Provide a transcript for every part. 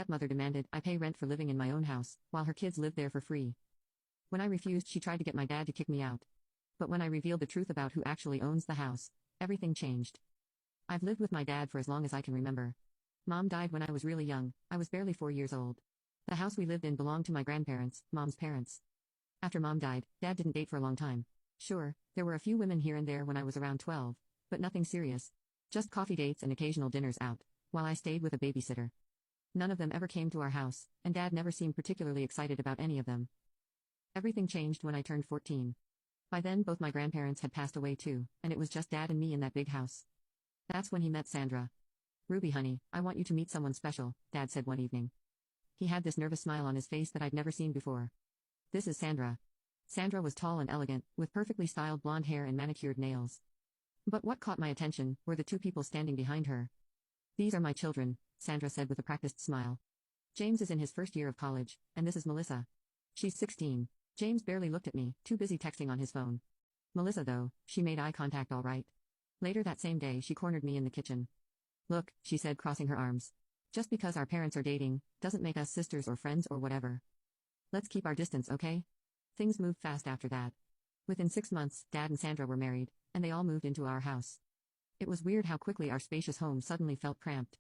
stepmother demanded I pay rent for living in my own house, while her kids lived there for free. When I refused, she tried to get my dad to kick me out. But when I revealed the truth about who actually owns the house, everything changed. I've lived with my dad for as long as I can remember. Mom died when I was really young, I was barely 4 years old. The house we lived in belonged to my grandparents, Mom's parents. After Mom died, Dad didn't date for a long time. Sure, there were a few women here and there when I was around 12, but nothing serious. Just coffee dates and occasional dinners out, while I stayed with a babysitter. None of them ever came to our house, and Dad never seemed particularly excited about any of them. Everything changed when I turned 14. By then both my grandparents had passed away too, and it was just Dad and me in that big house. That's when he met Sandra. "Ruby honey, I want you to meet someone special," Dad said one evening. He had this nervous smile on his face that I'd never seen before. "This is Sandra." Sandra was tall and elegant, with perfectly styled blonde hair and manicured nails. But what caught my attention were the two people standing behind her. "These are my children," Sandra said with a practiced smile. "James is in his first year of college, and this is Melissa. She's 16. James barely looked at me, too busy texting on his phone. Melissa, though, she made eye contact all right. Later that same day, she cornered me in the kitchen. "Look," she said, crossing her arms. "Just because our parents are dating, doesn't make us sisters or friends or whatever. Let's keep our distance, okay?" Things moved fast after that. Within 6 months, Dad and Sandra were married, and they all moved into our house. It was weird how quickly our spacious home suddenly felt cramped.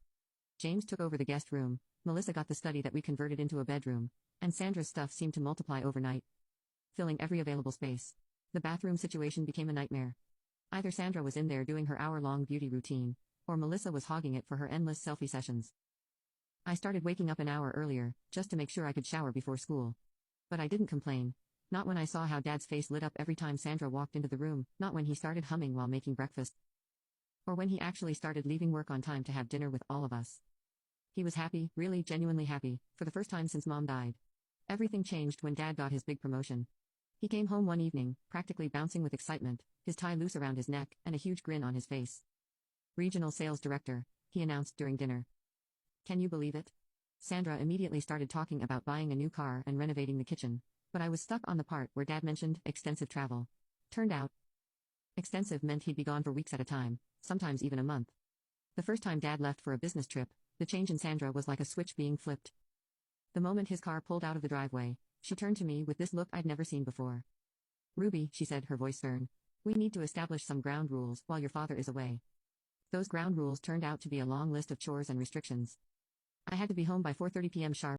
James took over the guest room, Melissa got the study that we converted into a bedroom, and Sandra's stuff seemed to multiply overnight, filling every available space. The bathroom situation became a nightmare. Either Sandra was in there doing her hour-long beauty routine, or Melissa was hogging it for her endless selfie sessions. I started waking up an hour earlier, just to make sure I could shower before school. But I didn't complain. Not when I saw how Dad's face lit up every time Sandra walked into the room, not when he started humming while making breakfast, or when he actually started leaving work on time to have dinner with all of us. He was happy, really genuinely happy, for the first time since Mom died. Everything changed when Dad got his big promotion. He came home one evening, practically bouncing with excitement, his tie loose around his neck, and a huge grin on his face. "Regional Sales Director," he announced during dinner. "Can you believe it?" Sandra immediately started talking about buying a new car and renovating the kitchen, but I was stuck on the part where Dad mentioned extensive travel. Turned out, extensive meant he'd be gone for weeks at a time, sometimes even a month. The first time Dad left for a business trip, the change in Sandra was like a switch being flipped. The moment his car pulled out of the driveway, she turned to me with this look I'd never seen before. "Ruby," she said, her voice stern, "we need to establish some ground rules while your father is away." Those ground rules turned out to be a long list of chores and restrictions. I had to be home by 4:30 p.m. sharp.